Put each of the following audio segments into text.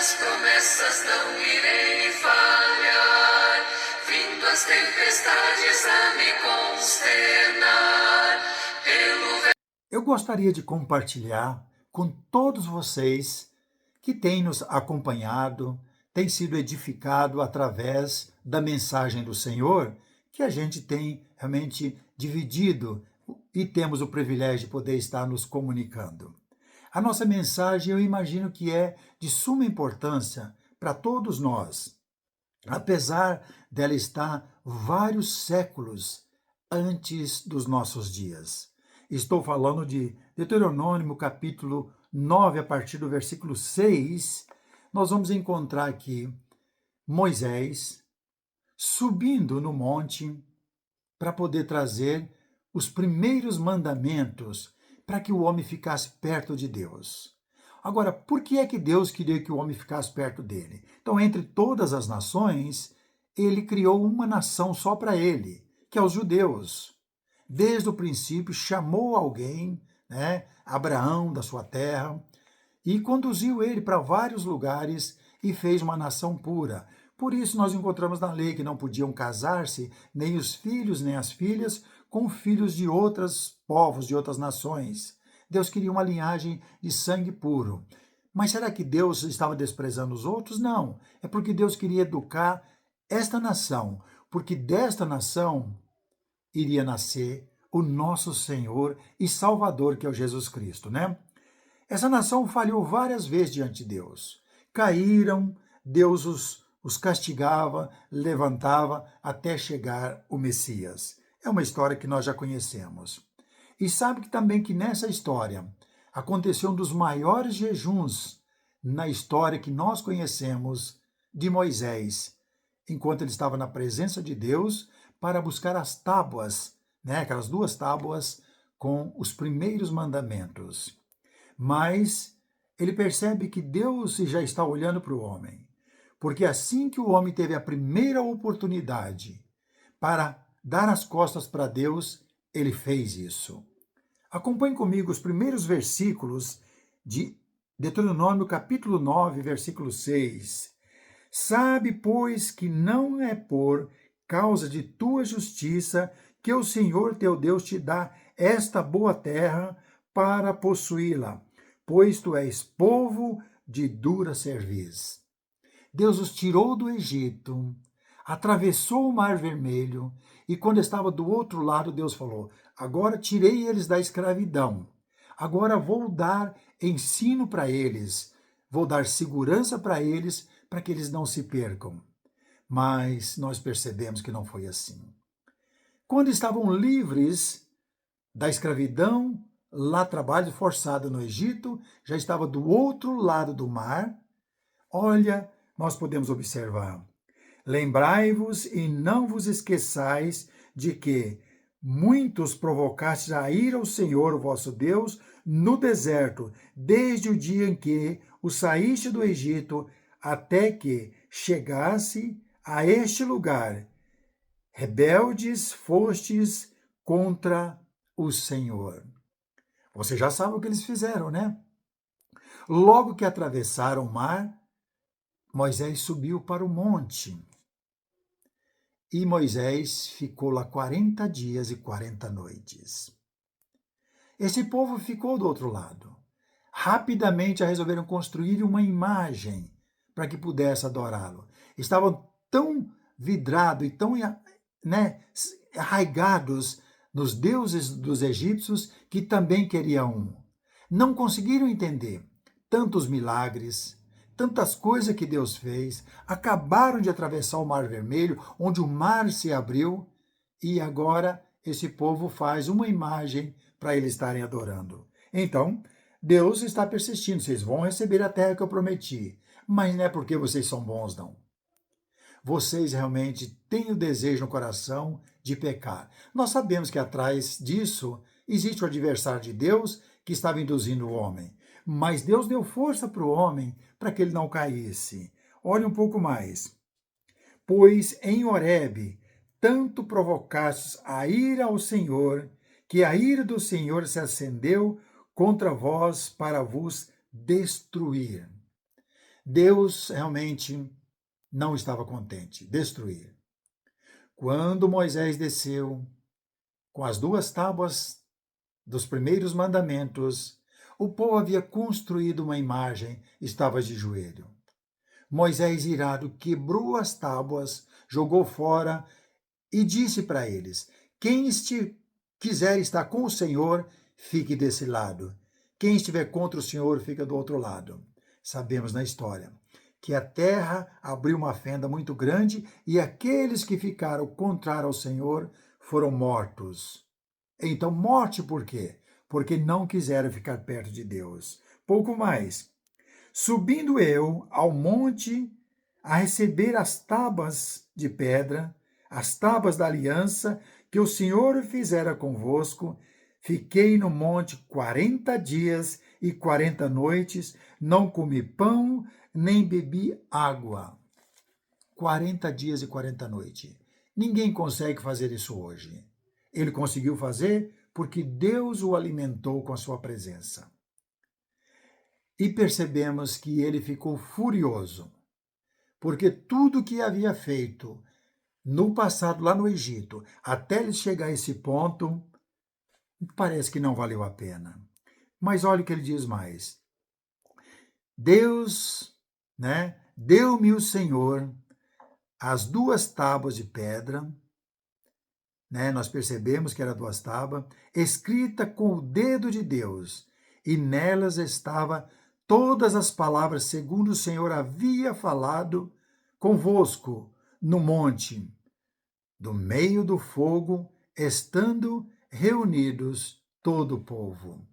minhas promessas não irei falhar, vindo as tempestades a me consternar. Eu gostaria de compartilhar com todos vocês que têm nos acompanhado, têm sido edificado através da mensagem do Senhor, que a gente tem realmente dividido e temos o privilégio de poder estar nos comunicando. A nossa mensagem, eu imagino que é de suma importância para todos nós, apesar dela estar vários séculos antes dos nossos dias. Estou falando de Deuteronômio, capítulo 9, a partir do versículo 6, nós vamos encontrar aqui Moisés subindo no monte para poder trazer os primeiros mandamentos para que o homem ficasse perto de Deus. Agora, por que é que Deus queria que o homem ficasse perto dele? Então, entre todas as nações, ele criou uma nação só para ele, que é os judeus. Desde o princípio, chamou alguém, Abraão, da sua terra, e conduziu ele para vários lugares e fez uma nação pura. Por isso nós encontramos na lei que não podiam casar-se nem os filhos nem as filhas com filhos de outros povos, de outras nações. Deus queria uma linhagem de sangue puro. Mas será que Deus estava desprezando os outros? Não. É porque Deus queria educar esta nação, porque desta nação iria nascer o nosso Senhor e Salvador, que é o Jesus Cristo, né? Essa nação falhou várias vezes diante de Deus. Caíram, Deus os castigava, levantava até chegar o Messias. É uma história que nós já conhecemos. E sabe que também que nessa história aconteceu um dos maiores jejuns na história que nós conhecemos de Moisés, enquanto ele estava na presença de Deus para buscar as tábuas, aquelas duas tábuas com os primeiros mandamentos. Mas ele percebe que Deus já está olhando para o homem, porque assim que o homem teve a primeira oportunidade para dar as costas para Deus, ele fez isso. Acompanhe comigo os primeiros versículos de Deuteronômio capítulo 9, versículo 6. Sabe, pois, que não é por causa de tua justiça que o Senhor teu Deus te dá esta boa terra para possuí-la, pois tu és povo de dura cerviz. Deus os tirou do Egito, atravessou o Mar Vermelho, e quando estava do outro lado, Deus falou: agora tirei eles da escravidão, agora vou dar ensino para eles, vou dar segurança para eles, para que eles não se percam. Mas nós percebemos que não foi assim. Quando estavam livres da escravidão, lá trabalho forçado no Egito, já estava do outro lado do mar. Olha, nós podemos observar. Lembrai-vos e não vos esqueçais de que muitos provocastes a ira ao Senhor, o vosso Deus, no deserto, desde o dia em que o saíste do Egito, até que chegasse a este lugar. Rebeldes fostes contra o Senhor. Você já sabe o que eles fizeram, né? Logo que atravessaram o mar, Moisés subiu para o monte. E Moisés ficou lá 40 dias e 40 noites. Esse povo ficou do outro lado. Rapidamente resolveram construir uma imagem para que pudesse adorá-lo. Estavam tão vidrados e tão arraigados nos deuses dos egípcios que também queriam um. Não conseguiram entender tantos milagres, tantas coisas que Deus fez, acabaram de atravessar o Mar Vermelho, onde o mar se abriu, e agora esse povo faz uma imagem para eles estarem adorando. Então, Deus está persistindo, vocês vão receber a terra que eu prometi, mas não é porque vocês são bons, não. Vocês realmente têm o desejo no coração de pecar. Nós sabemos que atrás disso existe o adversário de Deus que estava induzindo o homem. Mas Deus deu força para o homem para que ele não caísse. Olhe um pouco mais. Pois em Horebe tanto provocastes a ira ao Senhor, que a ira do Senhor se acendeu contra vós para vos destruir. Deus realmente não estava contente, destruir. Quando Moisés desceu com as 2 tábuas dos primeiros mandamentos, o povo havia construído uma imagem, estava de joelho. Moisés, irado, quebrou as tábuas, jogou fora e disse para eles: quem quiser estar com o Senhor, fique desse lado. Quem estiver contra o Senhor, fica do outro lado. Sabemos na história que a terra abriu uma fenda muito grande e aqueles que ficaram contrários ao Senhor foram mortos. Então, morte por quê? Porque não quiseram ficar perto de Deus. Pouco mais. Subindo eu ao monte a receber as tábuas de pedra, as tábuas da aliança que o Senhor fizera convosco, fiquei no monte 40 dias e 40 noites, não comi pão, nem bebi água. 40 dias e 40 noites. Ninguém consegue fazer isso hoje. Ele conseguiu fazer porque Deus o alimentou com a sua presença. E percebemos que ele ficou furioso, porque tudo que havia feito no passado, lá no Egito, até ele chegar a esse ponto, parece que não valeu a pena. Mas olha o que ele diz mais. Deus, deu-me o Senhor as 2 tábuas de pedra, nós percebemos que eram 2 tábuas, escrita com o dedo de Deus, e nelas estava todas as palavras segundo o Senhor havia falado convosco no monte, do meio do fogo, estando reunidos todo o povo.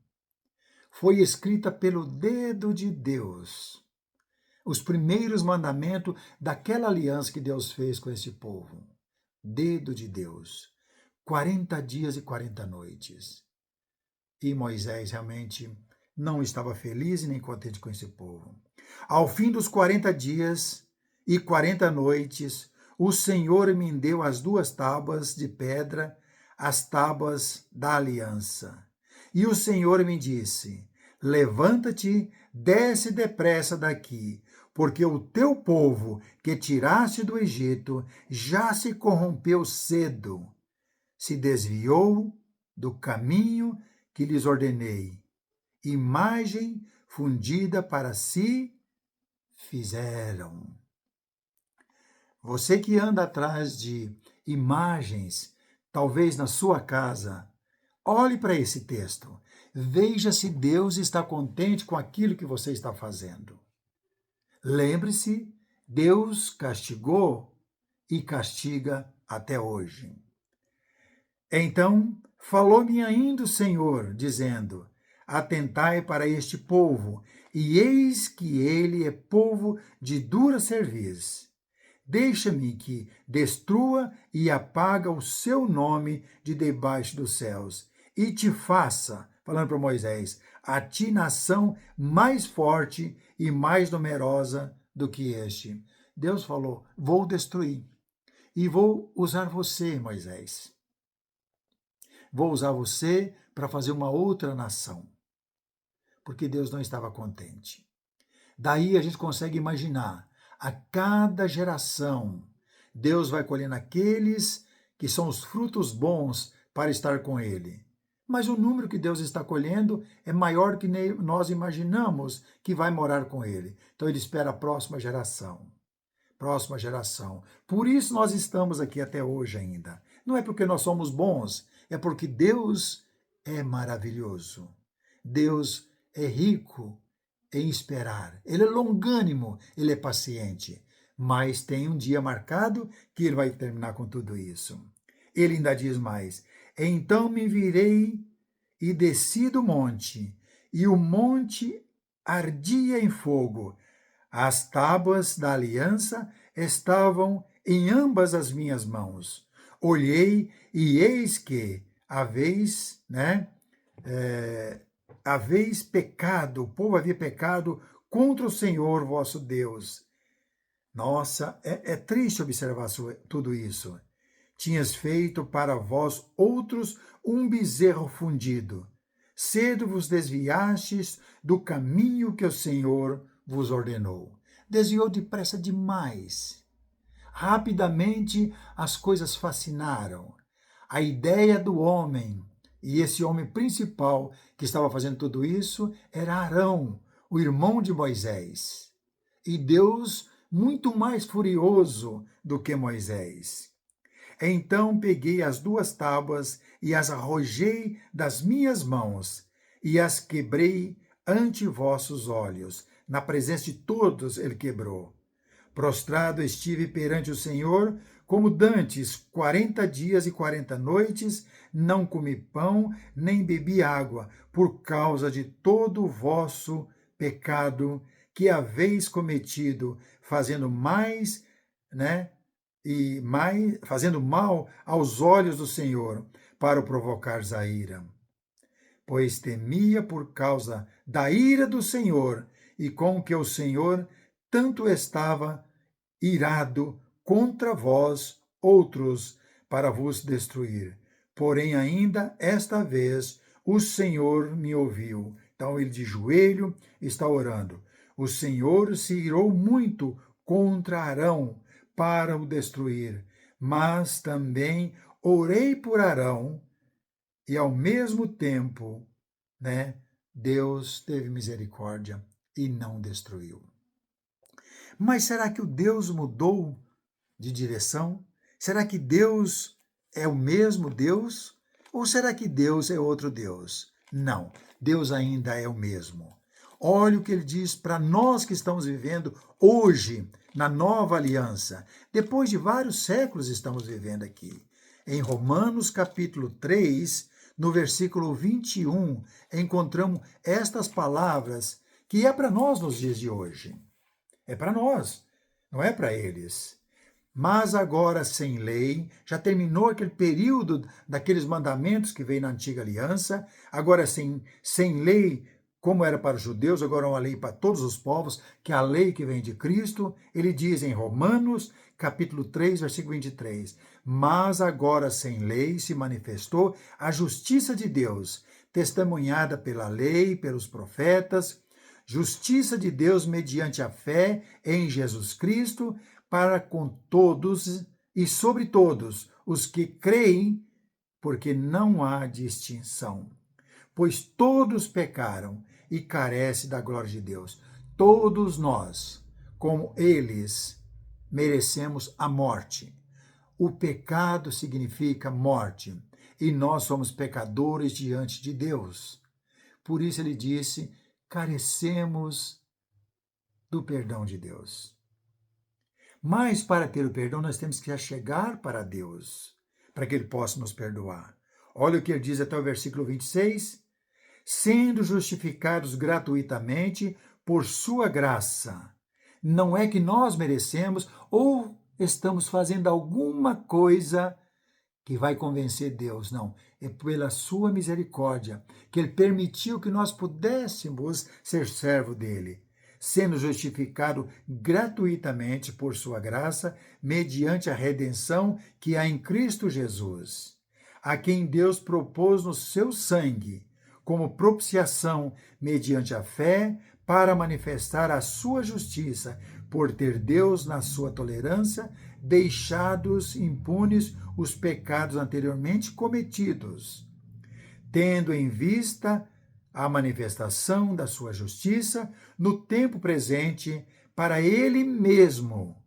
Foi escrita pelo dedo de Deus, os primeiros mandamentos daquela aliança que Deus fez com esse povo. Dedo de Deus. 40 dias e 40 noites. E Moisés realmente não estava feliz e nem contente com esse povo. Ao fim dos 40 dias e 40 noites, o Senhor me deu as 2 tábuas de pedra, as tábuas da aliança. E o Senhor me disse: levanta-te, desce depressa daqui, porque o teu povo que tiraste do Egito já se corrompeu cedo, se desviou do caminho que lhes ordenei. Imagem fundida para si fizeram. Você que anda atrás de imagens, talvez na sua casa, olhe para esse texto. Veja se Deus está contente com aquilo que você está fazendo. Lembre-se, Deus castigou e castiga até hoje. Então falou-me ainda o Senhor, dizendo: atentai para este povo, e eis que ele é povo de dura cerviz. Deixa-me que destrua e apaga o seu nome de debaixo dos céus, e te faça, falando para Moisés, a ti nação mais forte e mais numerosa do que este. Deus falou: vou destruir, e vou usar você, Moisés. Vou usar você para fazer uma outra nação, porque Deus não estava contente. Daí a gente consegue imaginar, a cada geração, Deus vai colhendo aqueles que são os frutos bons para estar com Ele. Mas o número que Deus está colhendo é maior do que nós imaginamos que vai morar com Ele. Então Ele espera a próxima geração. Próxima geração. Por isso nós estamos aqui até hoje ainda. Não é porque nós somos bons, é porque Deus é maravilhoso. Deus é rico em esperar. Ele é longânimo, ele é paciente. Mas tem um dia marcado que ele vai terminar com tudo isso. Ele ainda diz mais: então me virei e desci do monte, e o monte ardia em fogo. As tábuas da aliança estavam em ambas as minhas mãos. Olhei e eis que haveis pecado, o povo havia pecado contra o Senhor vosso Deus. Nossa, é triste observar tudo isso. Tinhas feito para vós outros um bezerro fundido. Cedo vos desviastes do caminho que o Senhor vos ordenou. desviou depressa demais. Rapidamente as coisas fascinaram. A ideia do homem, e esse homem principal que estava fazendo tudo isso, era Arão, o irmão de Moisés. E Deus, muito mais furioso do que Moisés. Então peguei as 2 tábuas e as arrojei das minhas mãos, e as quebrei ante vossos olhos. Na presença de todos ele quebrou. Prostrado estive perante o Senhor, como dantes, 40 dias e 40 noites, não comi pão, nem bebi água, por causa de todo o vosso pecado que haveis cometido, fazendo mais, fazendo mal aos olhos do Senhor, para o provocar a ira. Pois temia por causa da ira do Senhor, e com que o Senhor tanto estava irado contra vós outros, para vos destruir. Porém, ainda esta vez o Senhor me ouviu. Então ele de joelho está orando. O Senhor se irou muito contra Arão para o destruir, mas também orei por Arão e ao mesmo tempo, Deus teve misericórdia e não destruiu. Mas será que o Deus mudou de direção? Será que Deus é o mesmo Deus? Ou será que Deus é outro Deus? Não, Deus ainda é o mesmo. Olha o que ele diz para nós que estamos vivendo hoje, na nova aliança. Depois de vários séculos estamos vivendo aqui. Em Romanos capítulo 3, no versículo 21, encontramos estas palavras que é para nós nos dias de hoje. É para nós, não é para eles. Mas agora sem lei, já terminou aquele período daqueles mandamentos que veio na antiga aliança, agora sem lei, como era para os judeus, agora é uma lei para todos os povos, que é a lei que vem de Cristo. Ele diz em Romanos, capítulo 3, versículo 23, mas agora sem lei se manifestou a justiça de Deus, testemunhada pela lei, pelos profetas, justiça de Deus mediante a fé em Jesus Cristo, para com todos e sobre todos os que creem, porque não há distinção. Pois todos pecaram e carecem da glória de Deus. Todos nós, como eles, merecemos a morte. O pecado significa morte, e nós somos pecadores diante de Deus. Por isso ele disse: carecemos do perdão de Deus. Mas para ter o perdão, nós temos que chegar para Deus, para que Ele possa nos perdoar. Olha o que ele diz até o versículo 26. Sendo justificados gratuitamente por sua graça. Não é que nós merecemos ou estamos fazendo alguma coisa que vai convencer Deus, não. É pela sua misericórdia que Ele permitiu que nós pudéssemos ser servo dEle, sendo justificado gratuitamente por sua graça, mediante a redenção que há em Cristo Jesus, a quem Deus propôs no seu sangue, como propiciação mediante a fé, para manifestar a sua justiça, por ter Deus, na sua tolerância, deixados impunes os pecados anteriormente cometidos, tendo em vista a manifestação da sua justiça no tempo presente, para ele mesmo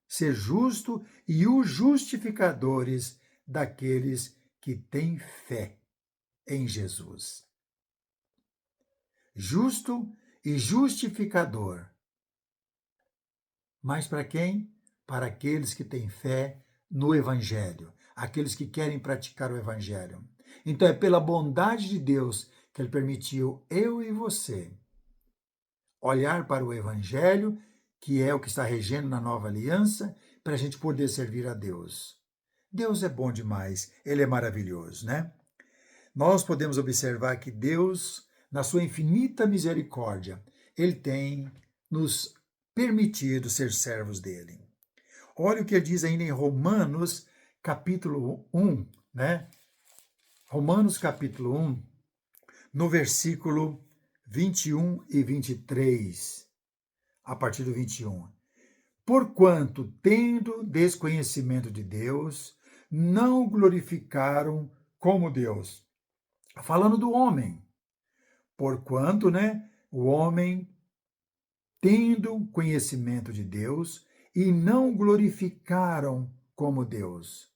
ser justo e os justificadores daqueles que têm fé em Jesus. Justo e justificador. Mas para quem? Para aqueles que têm fé no Evangelho, aqueles que querem praticar o Evangelho. Então é pela bondade de Deus que Ele permitiu eu e você olhar para o Evangelho, que é o que está regendo na nova aliança, para a gente poder servir a Deus. Deus é bom demais, Ele é maravilhoso, né? Nós podemos observar que Deus, na sua infinita misericórdia, Ele tem nos permitido ser servos dEle. Olha o que ele diz ainda em Romanos, capítulo 1, Romanos, capítulo 1, no versículo 21 e 23, a partir do 21. Porquanto, tendo desconhecimento de Deus, não o glorificaram como Deus. Falando do homem. Porquanto, né, o homem, tendo conhecimento de Deus, e não o glorificaram como Deus.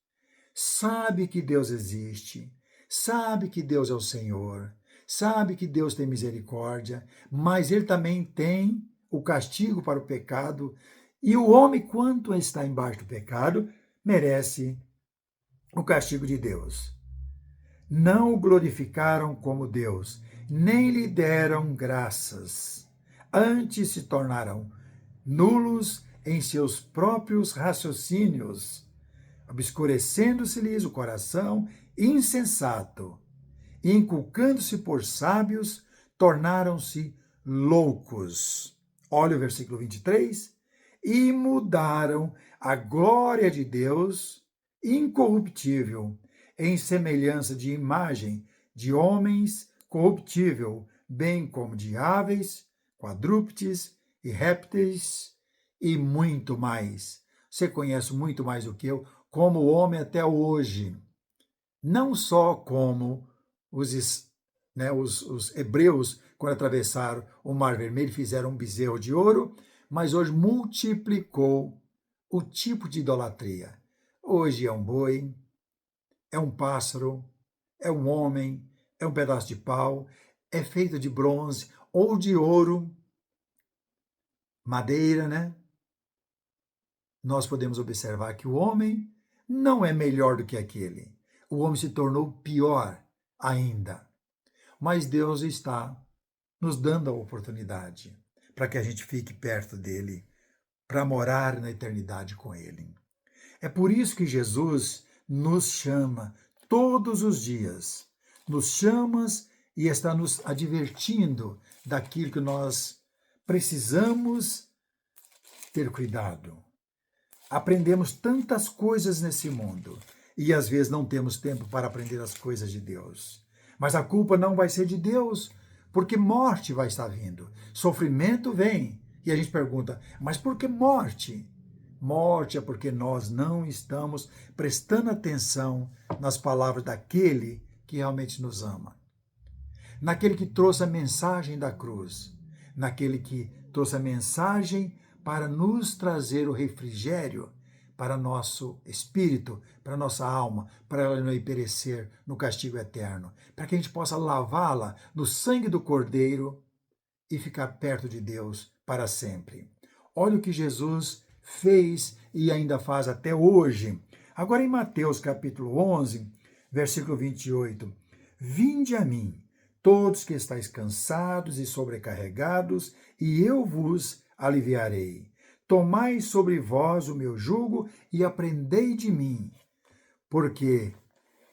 Sabe que Deus existe, sabe que Deus é o Senhor, sabe que Deus tem misericórdia, mas ele também tem o castigo para o pecado, e o homem, quanto está embaixo do pecado, merece o castigo de Deus. Não o glorificaram como Deus, nem lhe deram graças. Antes se tornaram nulos em seus próprios raciocínios, obscurecendo-se-lhes o coração insensato, e inculcando-se por sábios, tornaram-se loucos. Olha o versículo 23. E mudaram a glória de Deus incorruptível em semelhança de imagem de homens corruptível, bem como de aves, quadrúpedes e répteis e muito mais. Você conhece muito mais do que eu, como o homem até hoje. Não só como os hebreus, quando atravessaram o Mar Vermelho, fizeram um bezerro de ouro, mas hoje multiplicou o tipo de idolatria. Hoje é um boi, é um pássaro, é um homem, é um pedaço de pau, é feito de bronze ou de ouro, madeira, né? Nós podemos observar que o homem não é melhor do que aquele. O homem se tornou pior ainda. Mas Deus está nos dando a oportunidade para que a gente fique perto dele, para morar na eternidade com ele. É por isso que Jesus nos chama todos os dias, nos chama e está nos advertindo daquilo que nós precisamos ter cuidado. Aprendemos tantas coisas nesse mundo e às vezes não temos tempo para aprender as coisas de Deus. Mas a culpa não vai ser de Deus, porque morte vai estar vindo, sofrimento vem. E a gente pergunta, mas por que morte? Morte é porque nós não estamos prestando atenção nas palavras daquele que realmente nos ama. Naquele que trouxe a mensagem da cruz, naquele que trouxe a mensagem para nos trazer o refrigério para nosso espírito, para nossa alma, para ela não perecer no castigo eterno, para que a gente possa lavá-la no sangue do Cordeiro e ficar perto de Deus para sempre. Olha o que Jesus fez e ainda faz até hoje. Agora em Mateus capítulo 11, versículo 28. Vinde a mim, todos que estáis cansados e sobrecarregados, e eu vos aliviarei. Tomai sobre vós o meu jugo e aprendei de mim, porque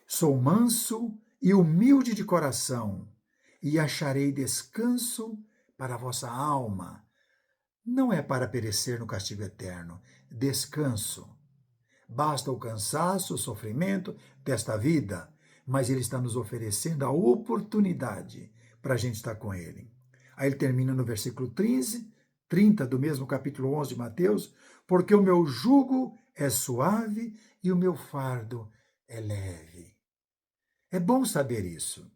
sou manso e humilde de coração, e acharei descanso para a vossa alma. Não é para perecer no castigo eterno, descanso. Basta o cansaço, o sofrimento desta vida, mas ele está nos oferecendo a oportunidade para a gente estar com ele. Aí ele termina no versículo 30 do mesmo capítulo 11 de Mateus, porque o meu jugo é suave e o meu fardo é leve. É bom saber isso,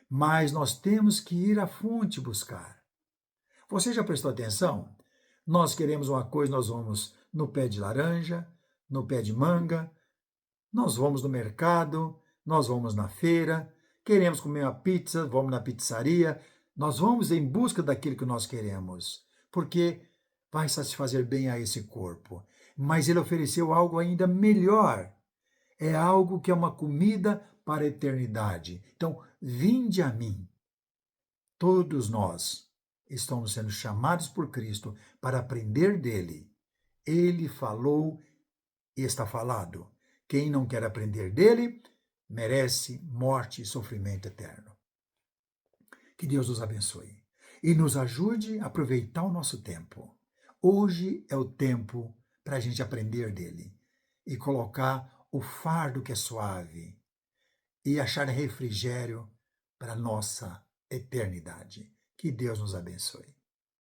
mas nós temos que ir à fonte buscar. Você já prestou atenção? Nós queremos uma coisa, nós vamos no pé de laranja, no pé de manga, nós vamos no mercado, nós vamos na feira, queremos comer uma pizza, vamos na pizzaria, nós vamos em busca daquilo que nós queremos, porque vai satisfazer bem a esse corpo. Mas ele ofereceu algo ainda melhor, é algo que é uma comida para a eternidade. Então, vinde a mim. Todos nós estamos sendo chamados por Cristo para aprender dele. Ele falou e está falado. Quem não quer aprender dele, merece morte e sofrimento eterno. Que Deus nos abençoe e nos ajude a aproveitar o nosso tempo. Hoje é o tempo para a gente aprender dele e colocar o fardo que é suave e achar refrigério para a nossa eternidade. Que Deus nos abençoe.